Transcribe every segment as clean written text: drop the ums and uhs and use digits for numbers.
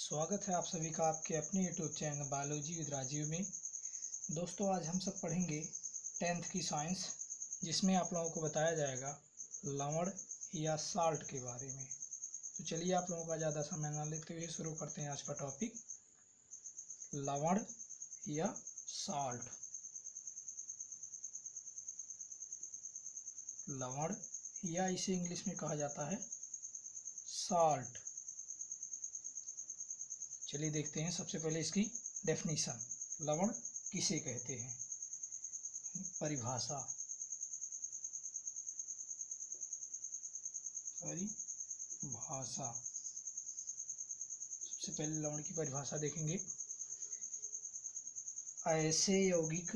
स्वागत है आप सभी का आपके अपने YouTube channel biology with Rajeev में। दोस्तों, आज हम सब पढ़ेंगे 10th की साइंस, जिसमें आप लोगों को बताया जाएगा लवण या साल्ट के बारे में। तो चलिए, आप लोगों का ज़्यादा समय न लेते हुए शुरू करते हैं आज का टॉपिक, लवण या साल्ट। लवण या इसे इंग्लिश में कहा जाता है साल्ट। चलिए देखते हैं सबसे पहले इसकी डेफिनेशन। लवण किसे कहते हैं, परिभाषा। सबसे पहले लवण की परिभाषा देखेंगे। ऐसे यौगिक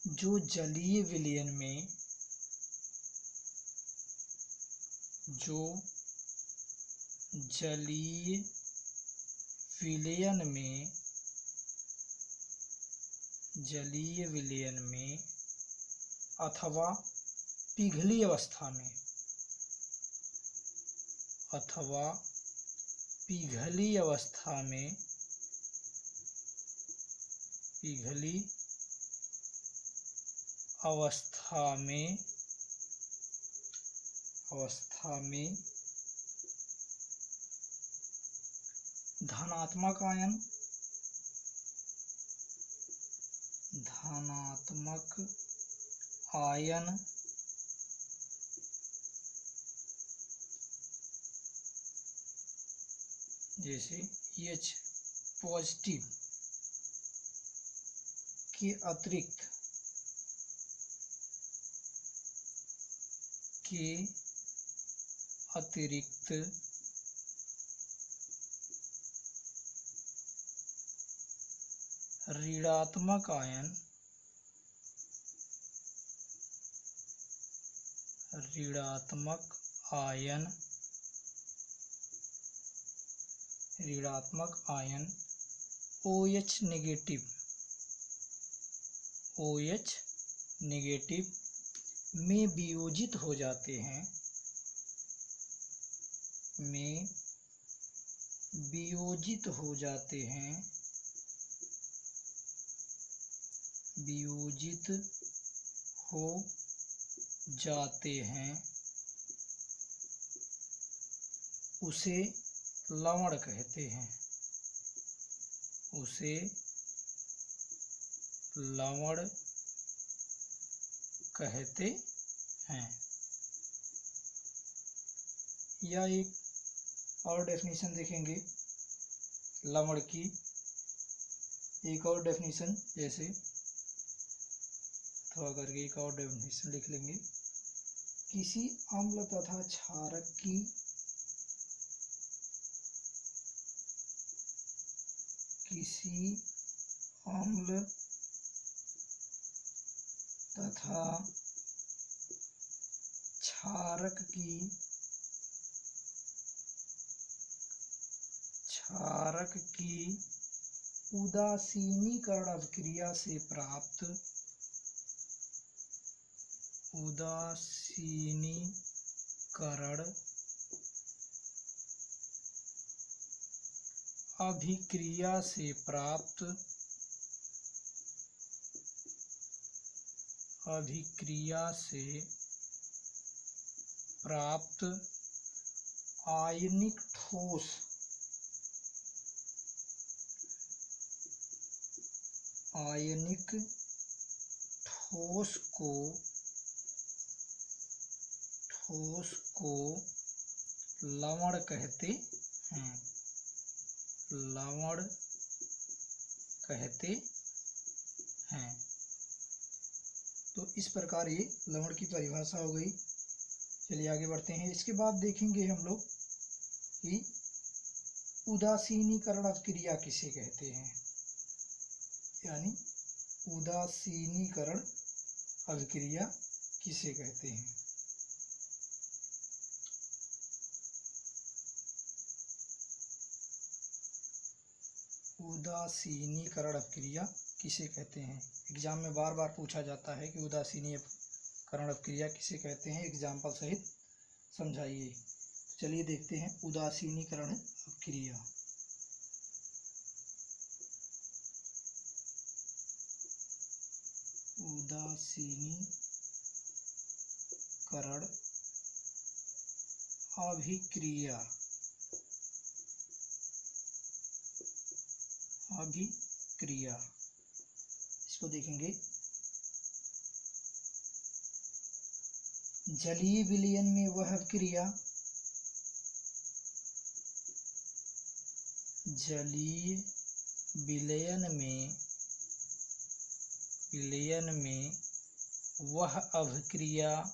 जो जलीय विलयन में अथवा पिघली अवस्था में धनात्मक आयन जैसे H पॉजिटिव के अतिरिक्त ऋणात्मक आयन OH नेगेटिव में वियोजित हो जाते हैं, उसे लवण कहते हैं। या एक और डेफिनेशन देखेंगे लवण की। एक और डेफिनेशन जैसे अथवा करके एक और डेफिनेशन लिख लेंगे। किसी अम्ल तथा क्षारक की उदासीनीकरण अभिक्रिया से प्राप्त आयनिक ठोस को लवण कहते हैं। तो इस प्रकार ये लवण की परिभाषा हो गई। चलिए आगे बढ़ते हैं। इसके बाद देखेंगे हम लोग कि उदासीनीकरण अभिक्रिया किसे कहते हैं, यानी उदासीनीकरण अभिक्रिया किसे कहते हैं। उदासीनीकरण अपक्रिया किसे कहते हैं? एग्जाम में बार बार पूछा जाता है कि उदासीनीकरण अपक्रिया किसे कहते हैं, एग्जाम्पल सहित समझाइए। चलिए देखते हैं उदासीनीकरण अपक्रिया। उदासीनीकरण अभिक्रिया इसको देखेंगे। जलीय विलयन में वह अपक्रिया जलीय विलयन में वह अभिक्रिया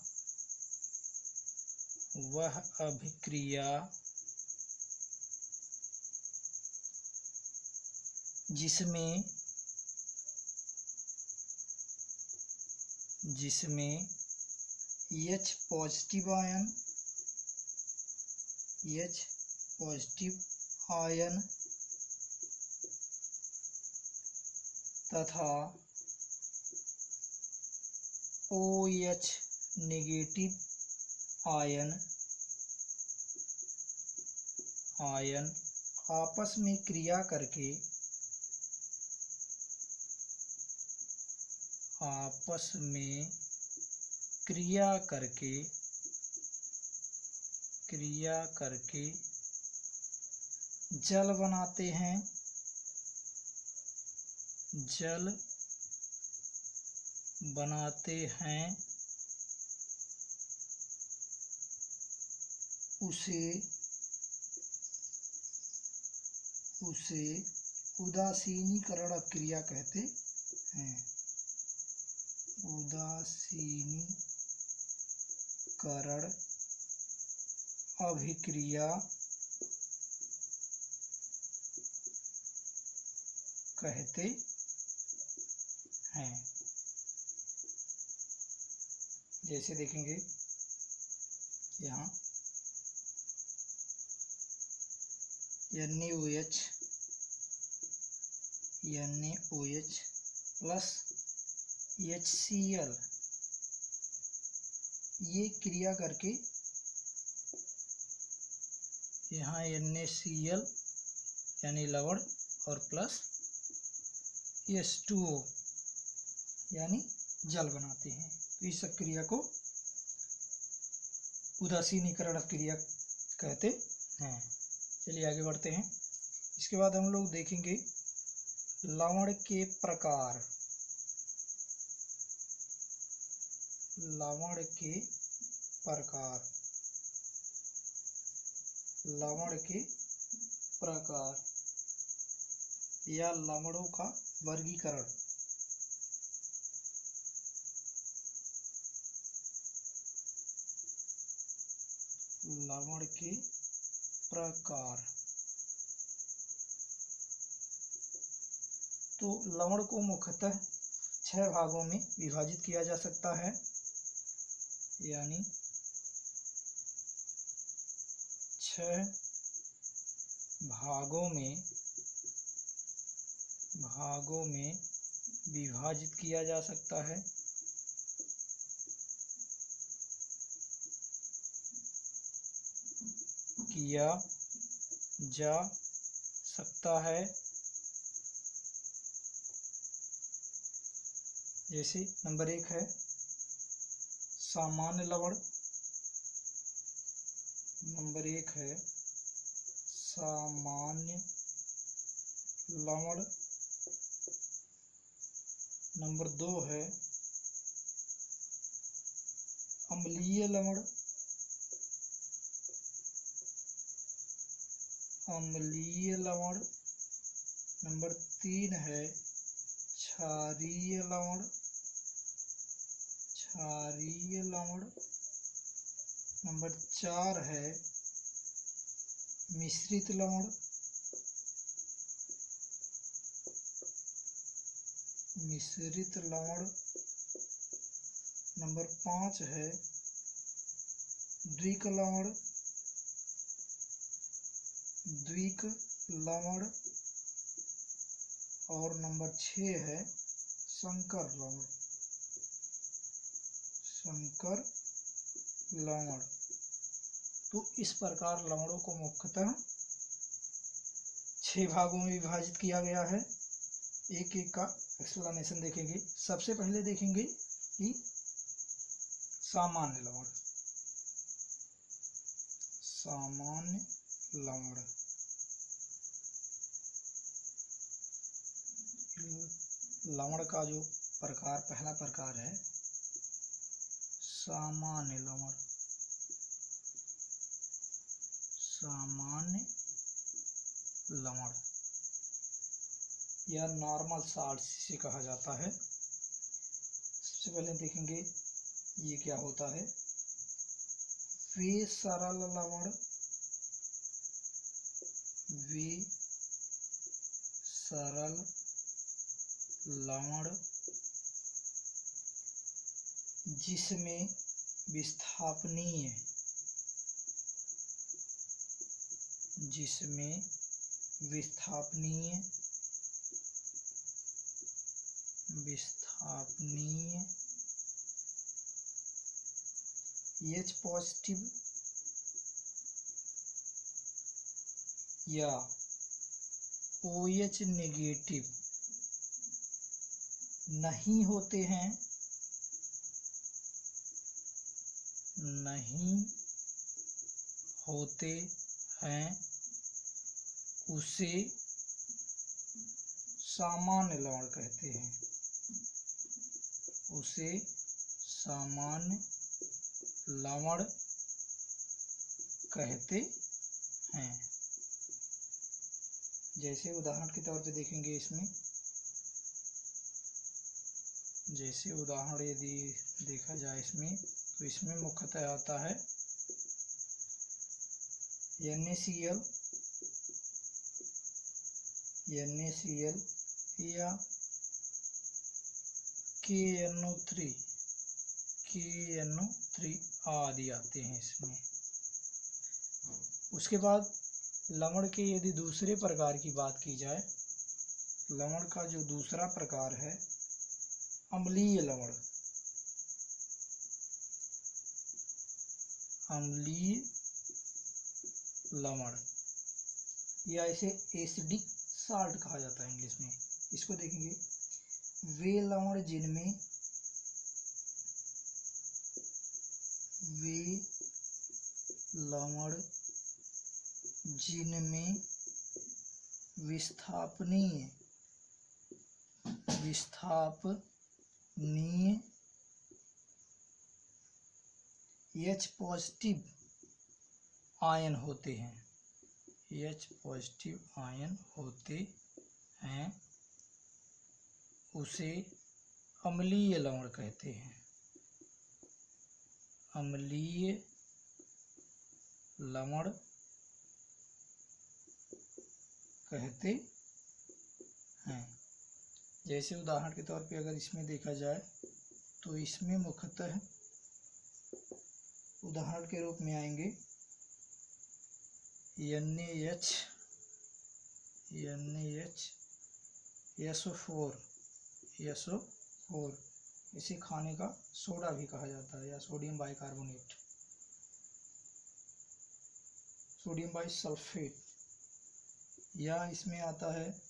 जिसमें H पॉजिटिव आयन तथा OH नेगेटिव आयन आपस में क्रिया करके जल बनाते हैं उसे उदासीनीकरण अपक्रिया कहते हैं। उदासीनीकरण अभिक्रिया कहते हैं। जैसे देखेंगे यहाँ NaOH प्लस HCl ये क्रिया करके यहाँ NaCl यानी लवण और प्लस H2O यानी जल बनाते हैं। तो इस क्रिया को उदासीनीकरण क्रिया कहते हैं। चलिए आगे बढ़ते हैं। इसके बाद हम लोग देखेंगे लवण के प्रकार। लवण के प्रकार या लवणों का वर्गीकरण। लवण के प्रकार। तो लवण को मुख्यतः 6 भागों में विभाजित किया जा सकता है, यानी 6 भागों में विभाजित किया जा सकता है। किया जा सकता है। जैसे नंबर 1 है सामान्य लवण। नंबर 1 है सामान्य लवण। नंबर 2 है अम्लीय लवण। नंबर 3 है क्षारीय लवण। नंबर 4 है मिश्रित लवण। नंबर 5 है द्विक लवण। और नंबर 6 है संकर लवण। संकर लवण। तो इस प्रकार लवणों को मुख्यतः 6 भागों में विभाजित किया गया है। एक एक का एक्सप्लेनेशन देखेंगे। सबसे पहले देखेंगे कि सामान्य लवण। सामान्य लवण। लवण का जो प्रकार, पहला प्रकार है सामान्य लवण। सामान्य लवण या नॉर्मल साल्ट से कहा जाता है। सबसे पहले देखेंगे ये क्या होता है। वे सरल लवण, वे सरल लवण जिसमें विस्थापनीय, जिसमें विस्थापनीय H पॉजिटिव या OH नेगेटिव नहीं होते हैं, नहीं होते हैं, उसे सामान्य लवण कहते हैं। उसे सामान्य लवण कहते हैं। जैसे उदाहरण के तौर पे देखेंगे इसमें, जैसे उदाहरण यदि देखा जाए इसमें, तो इसमें मुख्यतः आता है NaCl या KNO3 आदि आते हैं इसमें। उसके बाद लवण के यदि दूसरे प्रकार की बात की जाए, लवण का जो दूसरा प्रकार है अम्लीय लवण। अम्लीय लवण या इसे एसिडिक साल्ट कहा जाता है इंग्लिश में। इसको देखेंगे, वे लवण जिनमें विस्थापनीय H पॉजिटिव आयन होते हैं, H पॉजिटिव आयन होते हैं, उसे अम्लीय लवण कहते हैं। अम्लीय लवण कहते हैं। जैसे उदाहरण के तौर पे अगर इसमें देखा जाए, तो इसमें मुख्यतः उदाहरण के रूप में आएंगे NaHSO4 इसे खाने का सोडा भी कहा जाता है, या सोडियम बाइकार्बोनेट, सोडियम बाइसल्फेट। या इसमें आता है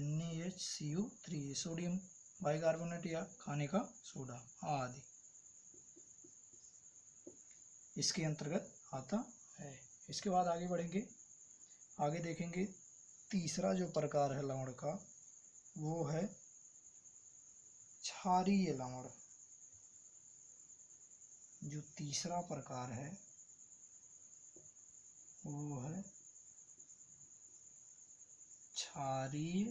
NaHCO3 सोडियम बाइकार्बोनेट या खाने का सोडा आदि इसके अंतर्गत आता है। इसके बाद आगे बढ़ेंगे, आगे देखेंगे तीसरा जो प्रकार है लवण का, वो है क्षारीय लवण। जो तीसरा प्रकार है वो है क्षारीय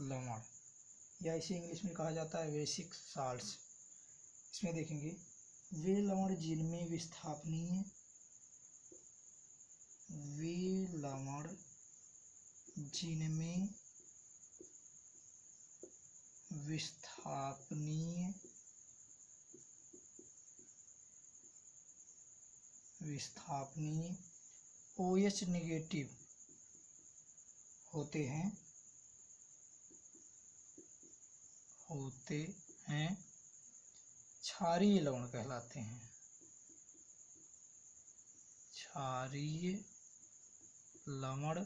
लवण, या इसे इंग्लिश में कहा जाता है बेसिक साल्ट्स। इसमें देखेंगे, वे लवण जिनमें विस्थापनीय विस्थापनीय OH नेगेटिव होते हैं क्षारीय लवण कहलाते हैं। क्षारीय लवण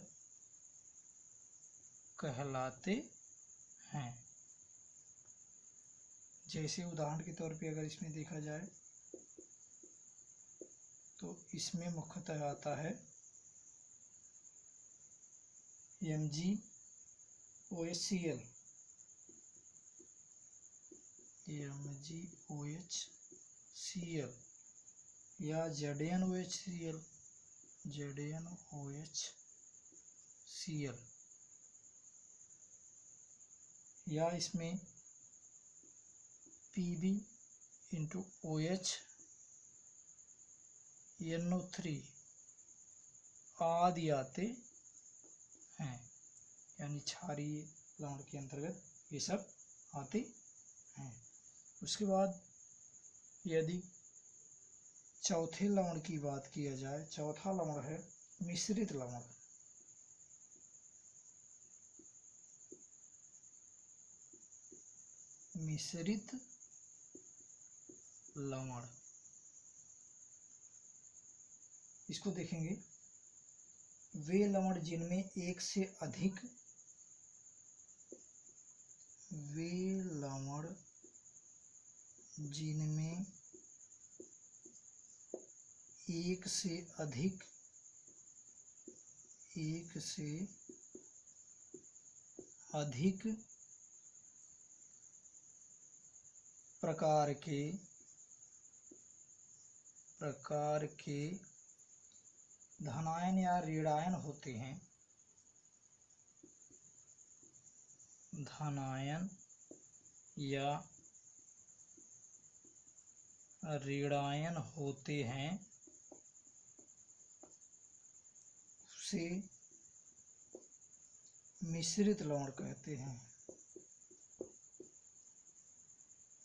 कहलाते हैं। जैसे उदाहरण के तौर पे अगर इसमें देखा जाए तो इसमें मुख्यतः आता है MgOHCl, या ZnOHCl, या इसमें PbOH, NO3 आदि आते हैं। यानी क्षारीय लवण के अंतर्गत ये सब आते हैं। उसके बाद यदि चौथे लवण की बात किया जाए, चौथा लवण है मिश्रित लवण। मिश्रित लवण इसको देखेंगे, वे लवण जिनमें एक से अधिक प्रकार के धनायन या ऋणायन होते हैं। धनायन या ऋणायन होते हैं उसे मिश्रित लवण कहते हैं।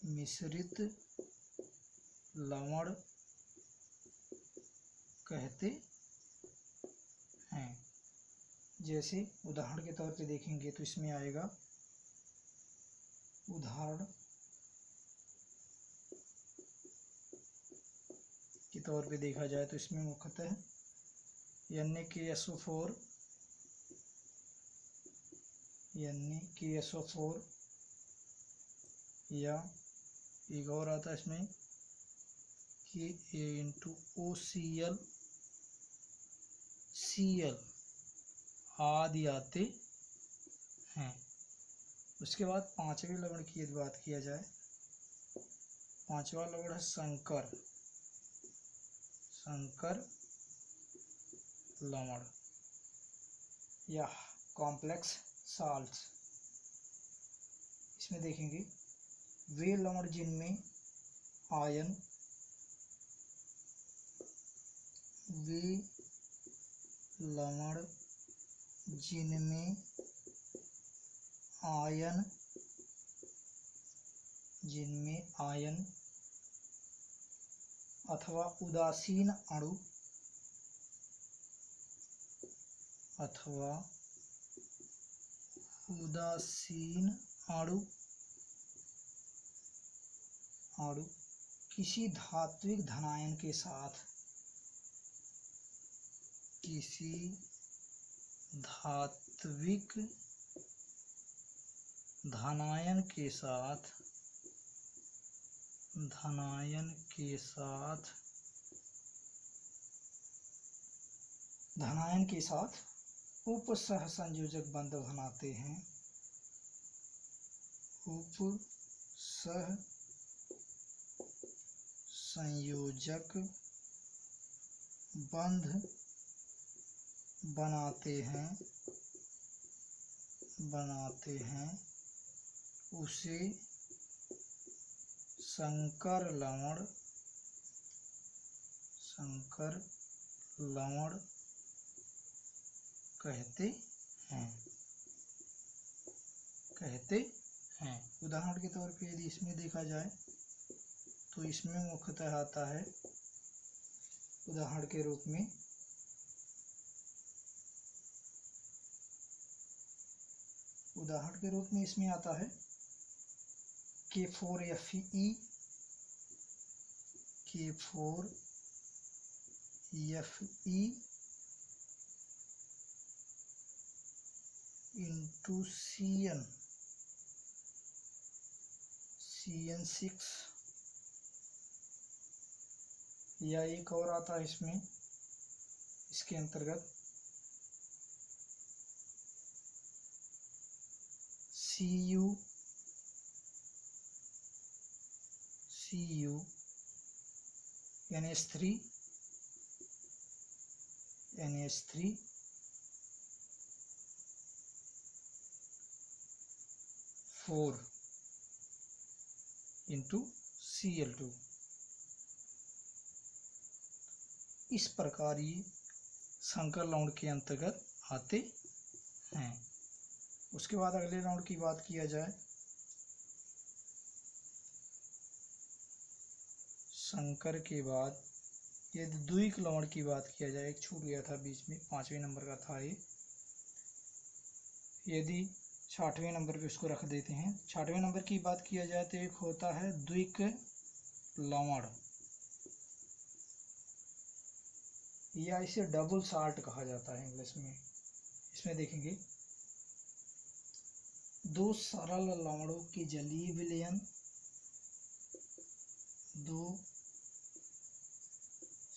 मिश्रित लवण कहते हैं। जैसे उदाहरण के तौर पे देखेंगे तो इसमें आएगा, उदाहरण के तौर पे देखा जाए तो इसमें मुख्यतः NaKSO4 या एक और आता है इसमें KaOCl आदि आते हैं। उसके बाद पांचवें लवण की यदि बात किया जाए, पांचवा लवण है संकर लवण या कॉम्प्लेक्स साल्ट्स। इसमें देखेंगे वे लवण जिनमें आयन अथवा उदासीन अणु किसी धात्विक धनायन के साथ उपसहसंयोजक बंध बनाते हैं। उपसहसंयोजक बंध बनाते हैं उसे संकर लवण कहते हैं। उदाहरण के तौर पे यदि इसमें देखा जाए तो इसमें मुख्यतः आता है उदाहरण के रूप में इसमें आता है K4FE into CN6, या एक और आता है इसमें, इसके अंतर्गत CU NH3 4 into Cl2। इस प्रकार ये संकर लवण के अंतर्गत आते हैं। उसके बाद अगले राउंड की बात किया जाए, संकर के बाद यदि द्विक लवण की बात किया जाए, एक छूट गया था बीच में, 5वें नंबर का था ये, यदि 6वें नंबर पे उसको रख देते हैं। 6वें नंबर की बात किया जाए तो एक होता है द्विक लवण, या इसे डबल साल्ट कहा जाता है इंग्लिश में। इसमें देखेंगे दो सरल लवणों के जलीय विलयन, दो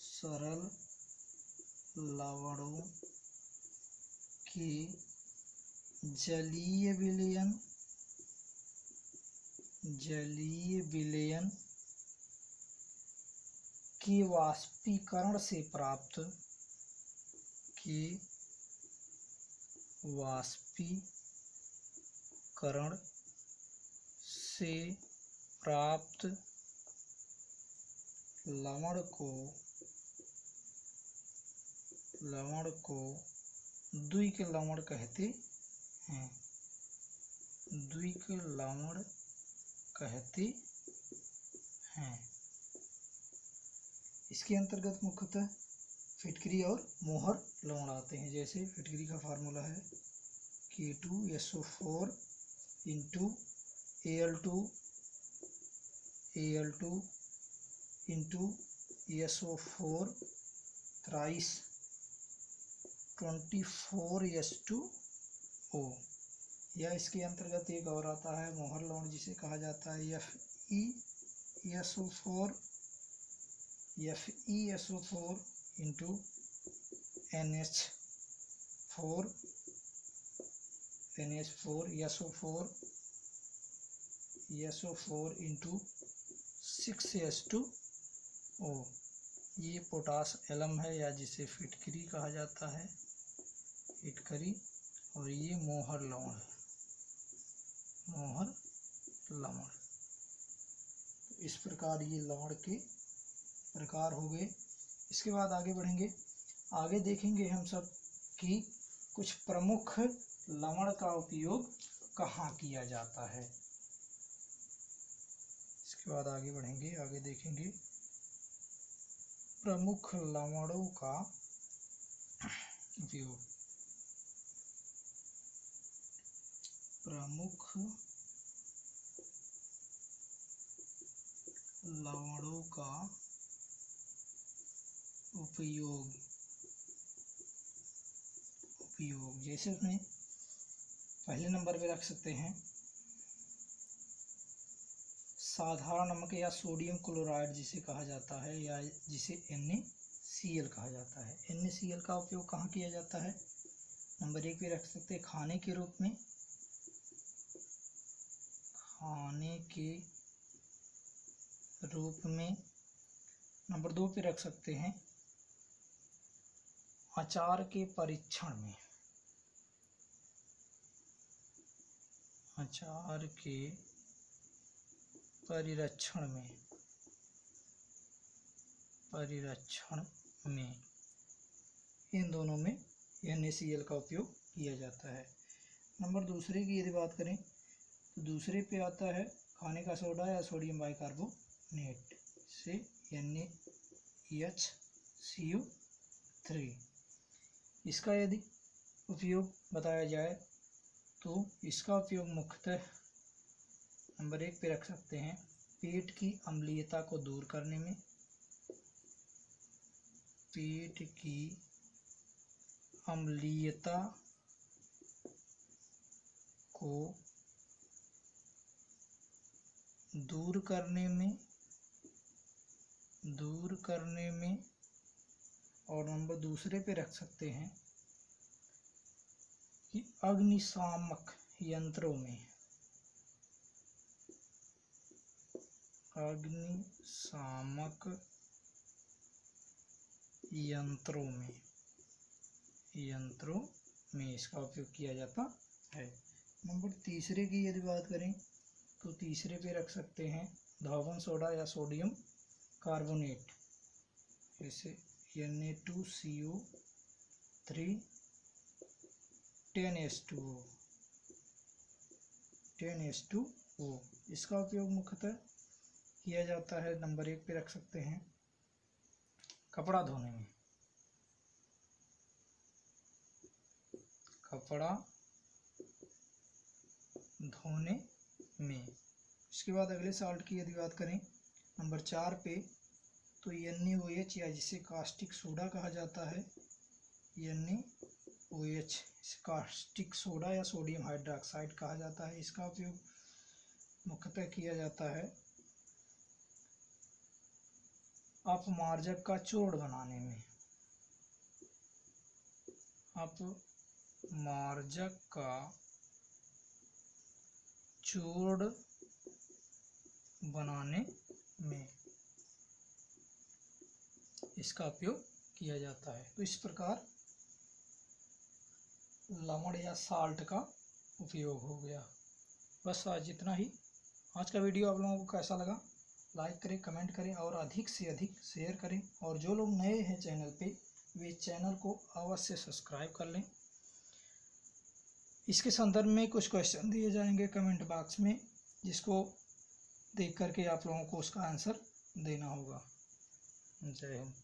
सरल लवणों के जलीय विलयन के वाष्पीकरण से प्राप्त लवण को द्विक लवण कहते हैं। इसके अंतर्गत मुख्यतः फिटकरी और मोहर लवण आते हैं। जैसे फिटकरी का फार्मूला है K2SO4 into Al2 into SO4 thrice 24S2O। या इसके अंतर्गत एक और आता है मोहर लवण, जिसे कहा जाता है FeSO4 into NH4 SO4 into 6S2O। ये पोटास एलम है, या जिसे फिटकरी कहा जाता है, फिटकरी, और ये मोहर लवण है, तो इस प्रकार ये लवण के प्रकार हो गए। इसके बाद आगे बढ़ेंगे, आगे देखेंगे हम सब कि कुछ प्रमुख लवण का उपयोग कहाँ किया जाता है। इसके बाद आगे बढ़ेंगे, आगे देखेंगे प्रमुख लवणों का उपयोग। प्रमुख लवणों का उपयोग जैसे उसमें पहले नंबर पे रख सकते हैं साधारण नमक या सोडियम क्लोराइड जिसे कहा जाता है, या जिसे NaCl कहा जाता है। NaCl का उपयोग कहाँ किया जाता है? नंबर 1 पे रख सकते हैं खाने के रूप में। नंबर 2 पे रख सकते हैं अचार के परीक्षण में। अचार के परिरक्षण में इन दोनों में NaCl का उपयोग किया जाता है। नंबर दूसरे की यदि बात करें तो दूसरे पे आता है खाने का सोडा या सोडियम बाइकार्बोनेट से NaHCl CO3। इसका यदि उपयोग बताया जाए तो इसका उपयोग मुख्यतः नंबर 1 पे रख सकते हैं पेट की अम्लीयता को दूर करने में। पेट की अम्लीयता को दूर करने में और नंबर दूसरे पे रख सकते हैं कि अग्निशामक यंत्रों में इसका उपयोग किया जाता है। नंबर तीसरे की यदि बात करें तो तीसरे पे रख सकते हैं धावन सोडा या सोडियम कार्बोनेट, जैसे Na2CO3 10H2O। इसका उपयोग मुख्यतः किया जाता है नंबर 1 पे रख सकते हैं कपड़ा धोने में। इसके बाद अगले साल्ट की यदि बात करें नंबर 4 पे तो NaOH या जिसे कास्टिक सोडा कहा जाता है, NaOH कास्टिक सोडा या सोडियम हाइड्रोक्साइड कहा जाता है। इसका उपयोग मुख्यतः किया जाता है अपमार्जक का चूर्ण बनाने में। अपमार्जक का चूर्ण बनाने में इसका उपयोग किया जाता है। तो इस प्रकार लवण या साल्ट का उपयोग हो गया। बस आज इतना ही। आज का वीडियो आप लोगों को कैसा लगा लाइक करें, कमेंट करें और अधिक से अधिक शेयर करें। और जो लोग नए हैं चैनल पे वे चैनल को अवश्य सब्सक्राइब कर लें। इसके संदर्भ में कुछ क्वेश्चन दिए जाएंगे कमेंट बॉक्स में, जिसको देख करके आप लोगों को उसका आंसर देना होगा। जय हिंद।